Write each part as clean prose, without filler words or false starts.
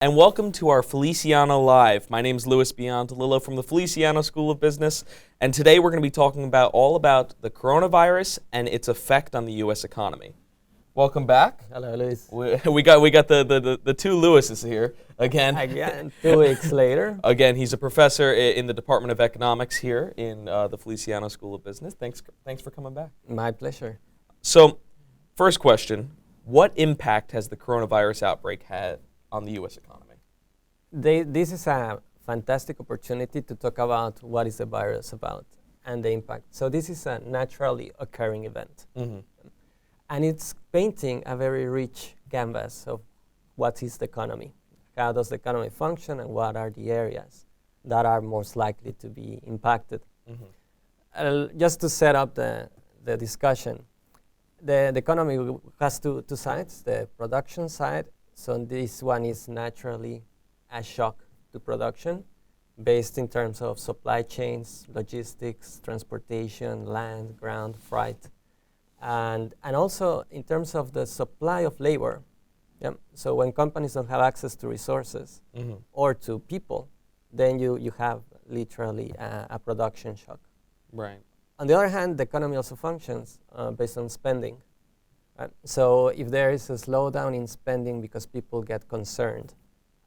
and welcome to our Feliciano Live. My name is Luis Biantalillo from the Feliciano School of Business, and today we're going to be talking all about the coronavirus and its effect on the U.S. economy. Welcome back. Hello, Luis. We got the two Lewises here again. Again, 2 weeks later. Again, he's a professor in the Department of Economics here in the Feliciano School of Business. Thanks for coming back. My pleasure. So, first question, what impact has the coronavirus outbreak had on the U.S. economy? This is a fantastic opportunity to talk about what is the virus about and the impact. So this is a naturally occurring event. Mm-hmm. And it's painting a very rich canvas of what is the economy, how does the economy function, and what are the areas that are most likely to be impacted. Mm-hmm. Just to set up the discussion, the economy has two sides, the production side. So this one is naturally a shock to production based in terms of supply chains, logistics, transportation, land, ground, freight, and also in terms of the supply of labor. Yeah? So when companies don't have access to resources Mm-hmm. or to people, then you have literally a production shock. Right. On the other hand, the economy also functions based on spending. So if there is a slowdown in spending because people get concerned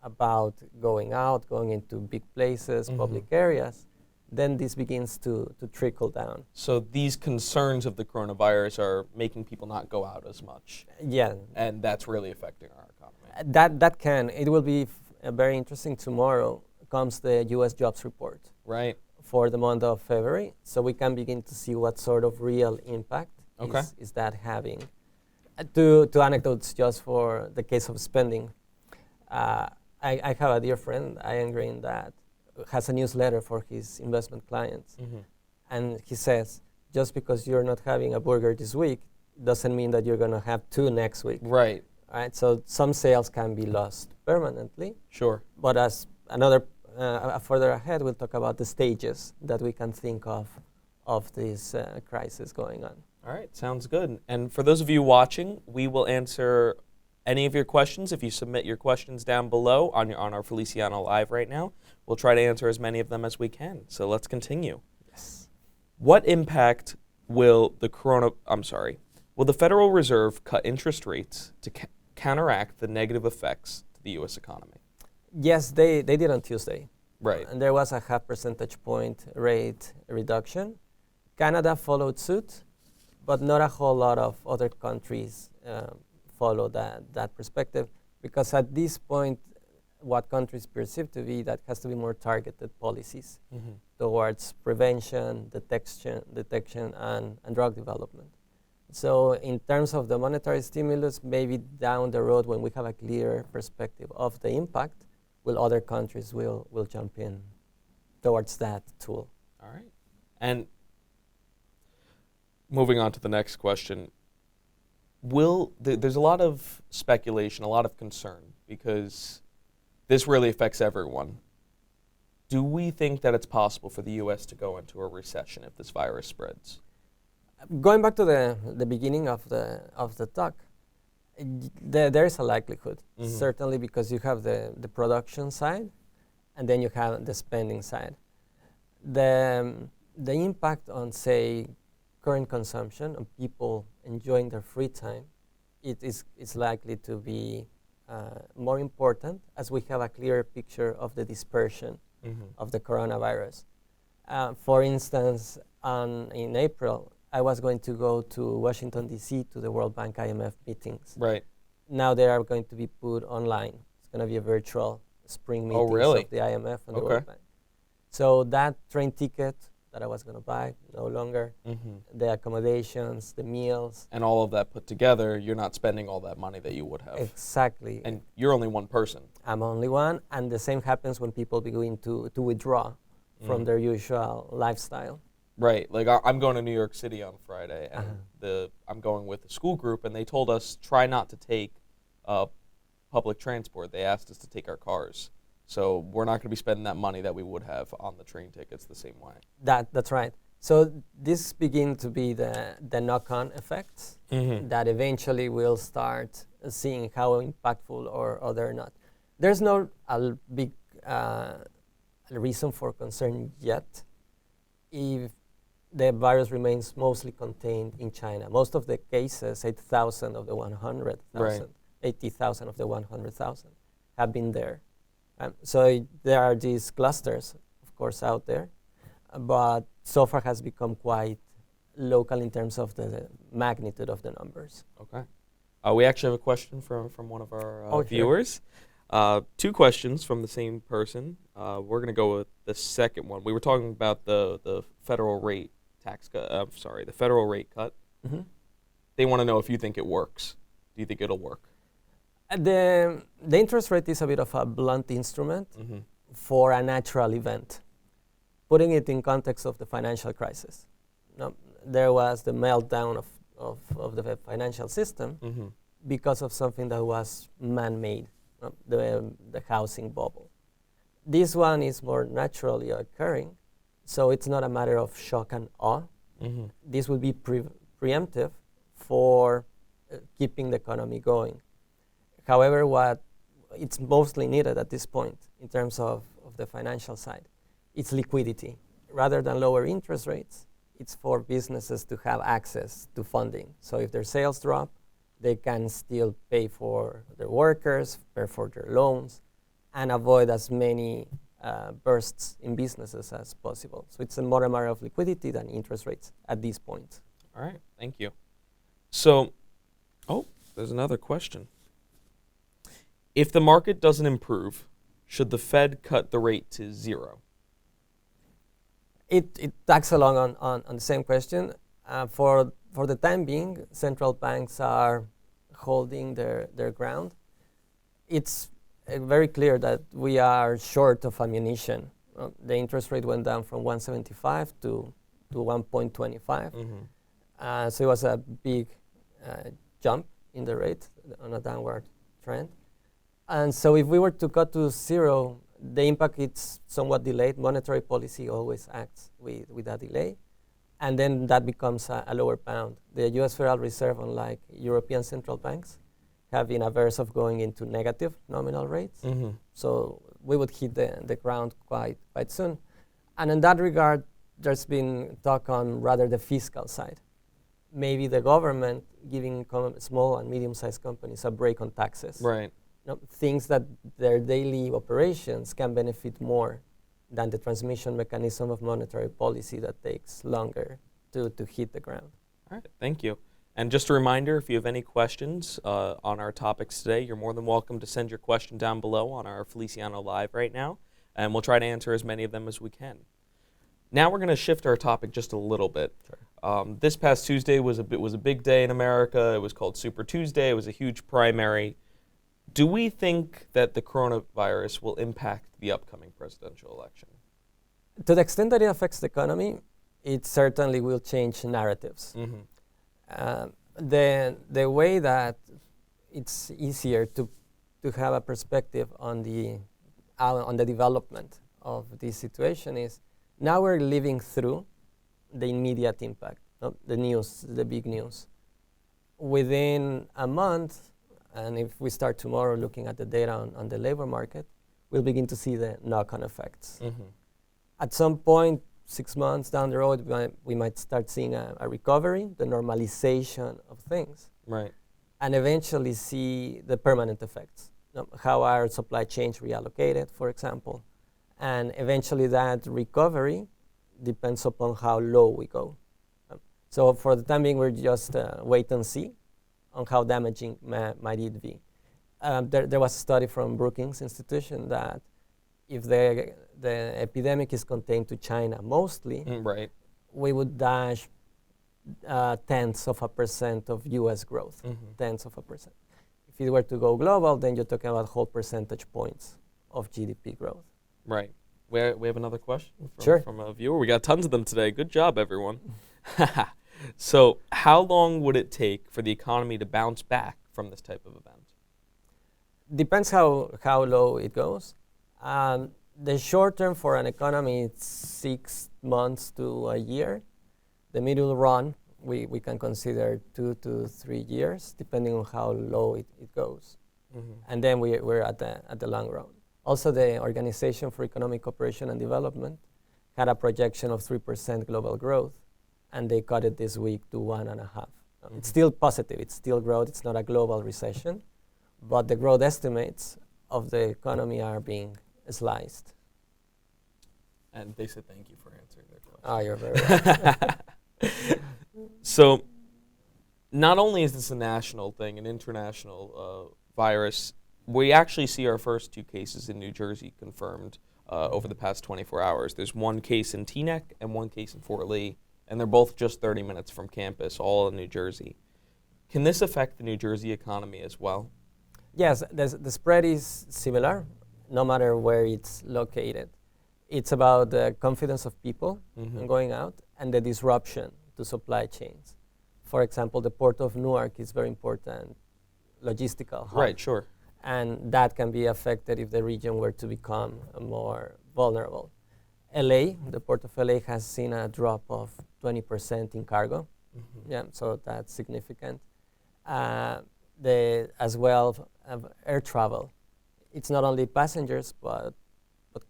about going out, going into big places, Mm-hmm. public areas, then this begins to trickle down. So these concerns of the coronavirus are making people not go out as much. Yeah. And that's really affecting our economy. It will be very interesting. Tomorrow comes the U.S. jobs report Right. for the month of February, so we can begin to see what sort of real impact is that having. Two anecdotes just for the case of spending. I have a dear friend, Ian Green, that has a newsletter for his investment clients. Mm-hmm. And he says, just because you're not having a burger this week doesn't mean that you're going to have two next week. Right. Right? So some sales can be lost permanently. Sure. But as further ahead, we'll talk about the stages that we can think of this crisis going on. All right, sounds good. And for those of you watching, we will answer any of your questions. If you submit your questions down below on our Feliciano Live right now, we'll try to answer as many of them as we can. So let's continue. Yes. What impact will the Federal Reserve cut interest rates to counteract the negative effects to the U.S. economy? Yes, they did on Tuesday. Right. And there was a 0.5 percentage point rate reduction. Canada followed suit, but not a whole lot of other countries follow that perspective, because at this point, what countries perceive to be that has to be more targeted policies Mm-hmm. towards prevention, detection, and drug development. So in terms of the monetary stimulus, maybe down the road when we have a clear perspective of the impact, other countries will jump in towards that tool. All right. And moving on to the next question, there's a lot of speculation, a lot of concern, because this really affects everyone. Do we think that it's possible for the U.S. to go into a recession if this virus spreads? Going back to the beginning of the talk, there is a likelihood, Mm-hmm. certainly because you have the production side, and then you have the spending side. The impact on, say, current consumption, on people enjoying their free time, it's likely to be more important as we have a clearer picture of the dispersion Mm-hmm. of the coronavirus. For instance, in April, I was going to go to Washington, D.C. to the World Bank IMF meetings. Right. Now they are going to be put online. It's going to be a virtual spring meetings really? of the IMF and the Okay. World Bank. So that train ticket that I was going to buy, no longer. Mm-hmm. The accommodations, the meals. And all of that put together, you're not spending all that money that you would have. Exactly. And you're only one person. I'm only one. And the same happens when people begin to withdraw from Mhm. their usual lifestyle. Right. Like I'm going to New York City on Friday, and I'm going with a school group, and they told us try not to take public transport. They asked us to take our cars. So we're not going to be spending that money that we would have on the train tickets the same way. That's right. So this begin to be the knock-on effects Mm-hmm. that eventually we'll start seeing how impactful or they're not. There's no big reason for concern yet if the virus remains mostly contained in China. Most of the cases, 8,000 of the 100,000, Right. 80,000 of the 100,000 have been there. So there are these clusters, of course, out there, but so far has become quite local in terms of the magnitude of the numbers. Okay. We actually have a question from one of our Sure. viewers. Two questions from the same person. We're going to go with the second one. We were talking about the federal rate tax cut. The federal rate cut. Mhm. They want to know if you think it works. Do you think it'll work? The interest rate is a bit of a blunt instrument Mm-hmm. for a natural event. Putting it in context of the financial crisis. No, there was the meltdown of the financial system Mm-hmm. because of something that was man-made, the housing bubble. This one is more naturally occurring, so it's not a matter of shock and awe. Mm-hmm. This will be preemptive for keeping the economy going. However, what it's mostly needed at this point in terms of the financial side, it's liquidity. Rather than lower interest rates, it's for businesses to have access to funding. So if their sales drop, they can still pay for their workers, pay for their loans, and avoid as many bursts in businesses as possible. So it's more a matter of liquidity than interest rates at this point. All right. Thank you. So, there's another question. If the market doesn't improve, should the Fed cut the rate to 0? It tags along on the same question. For the time being, central banks are holding their ground. It's very clear that we are short of ammunition. The interest rate went down from 1.75 to 1.25. Mm-hmm. So it was a big jump in the rate on a downward trend. And so if we were to cut to 0, the impact is somewhat delayed. Monetary policy always acts with a delay. And then that becomes a lower bound. The US Federal Reserve, unlike European central banks, have been averse of going into negative nominal rates. Mm-hmm. So we would hit the ground quite soon. And in that regard, there's been talk on rather the fiscal side. Maybe the government giving small and medium-sized companies a break on taxes. Right. Things that their daily operations can benefit more than the transmission mechanism of monetary policy that takes longer to hit the ground. All right. Thank you. And just a reminder, if you have any questions on our topics today, you're more than welcome to send your question down below on our Feliciano Live right now, and we'll try to answer as many of them as we can. Now we're going to shift our topic just a little bit. Sure. This past Tuesday was a big day in America. It was called Super Tuesday. It was a huge primary. Do we think that the coronavirus will impact the upcoming presidential election? To the extent that it affects the economy, it certainly will change narratives. Mm-hmm. The way that it's easier to have a perspective on the development of this situation is now we're living through the immediate impact, the news, the big news. Within a month, and if we start tomorrow looking at the data on the labor market, we'll begin to see the knock-on effects. Mm-hmm. At some point, 6 months down the road, we might start seeing a recovery, the normalization of things, Right. and eventually see the permanent effects. How our supply chains reallocated, for example. And eventually that recovery depends upon how low we go. So for the time being, we're just wait and see on how damaging might it be. There was a study from Brookings Institution that if the epidemic is contained to China mostly, Right. we would dash tenths of a percent of US growth, Mm-hmm. tenths of a percent. If it were to go global, then you're talking about whole percentage points of GDP growth. Right. We have another question Sure. from a viewer. We got tons of them today. Good job, everyone. So how long would it take for the economy to bounce back from this type of event? Depends how low it goes. The short term for an economy, it's 6 months to a year. The middle run, we can consider 2 to 3 years, depending on how low it goes. and then we're at the long run. Also, the Organization for Economic Cooperation and Development had a projection of 3% global growth, and they cut it this week to 1.5%. It's still positive, it's still growth, it's not a global recession, but the growth estimates of the economy are being sliced. And they said thank you for answering their question. Oh, you're very welcome. So, not only is this a national thing, an international virus, we actually see our first 2 cases in New Jersey confirmed over the past 24 hours. There's 1 case in Teaneck and 1 case in Fort Lee, and they're both just 30 minutes from campus, all in New Jersey. Can this affect the New Jersey economy as well? Yes, the spread is similar, no matter where it's located. It's about the confidence of people in going out and the disruption to supply chains. For example, the port of Newark is very important logistical hub. Right, sure. And that can be affected if the region were to become more vulnerable. LA, the port of LA has seen a drop of 20% in cargo. Yeah, so that's significant. As well, air travel. It's not only passengers, but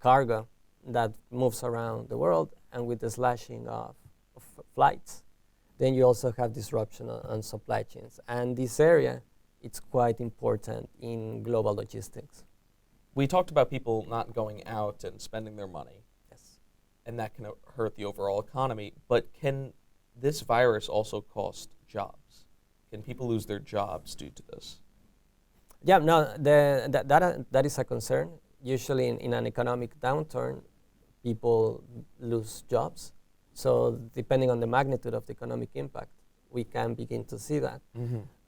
cargo that moves around the world, and with the slashing of flights, then you also have disruption on supply chains. And this area, it's quite important in global logistics. We talked about people not going out and spending their money. Yes. And that can hurt the overall economy. But can this virus also cost jobs? Can people lose their jobs due to this? Yeah, no, that is a concern. Usually in an economic downturn, people lose jobs. So depending on the magnitude of the economic impact, we can begin to see that.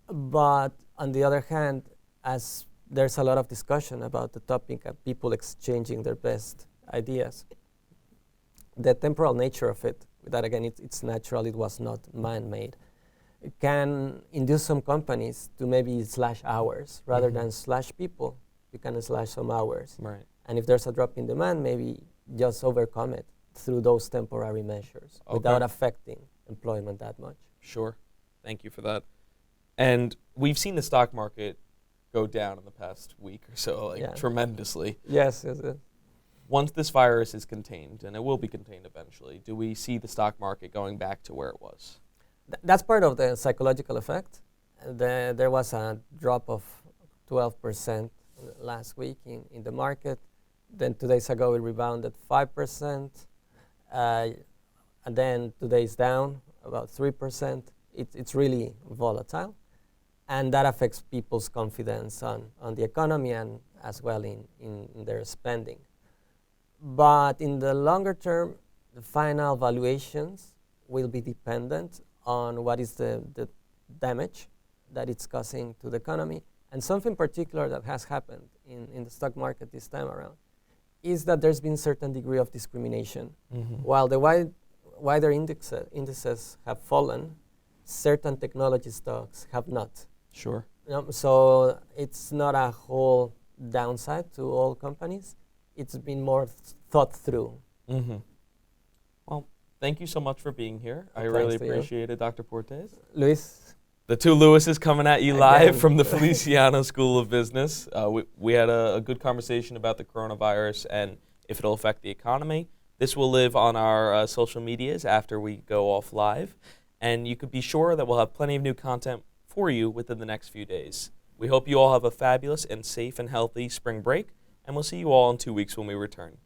But on the other hand, as there's a lot of discussion about the topic of people exchanging their best ideas, the temporal nature of it, that again, it's natural, it was not man-made, can induce some companies to maybe slash hours rather than slash people. You can slash some hours. Right. And if there's a drop in demand, maybe just overcome it through those temporary measures without affecting employment that much. Sure. Thank you for that. And we've seen the stock market go down in the past week or so, tremendously. Yes. Once this virus is contained, and it will be contained eventually, do we see the stock market going back to where it was? That's part of the psychological effect. There was a drop of 12% last week in the market. Then 2 days ago, it rebounded 5%. And then today's down about 3%. It's really volatile. And that affects people's confidence on the economy and as well in their spending. But in the longer term, the final valuations will be dependent on what is the damage that it's causing to the economy. And something particular that has happened in the stock market this time around is that there's been certain degree of discrimination. While the wider indices have fallen, certain technology stocks have not. Sure. So it's not a whole downside to all companies. It's been more thought through. Well, thank you so much for being here. I Thanks really to you. appreciate it, Dr. Portes. Luis? The 2 Lewises coming at you live from the Feliciano School of Business. We had a good conversation about the coronavirus and if it'll affect the economy. This will live on our social medias after we go off live. And you could be sure that we'll have plenty of new content for you within the next few days. We hope you all have a fabulous and safe and healthy spring break, and we'll see you all in 2 weeks when we return.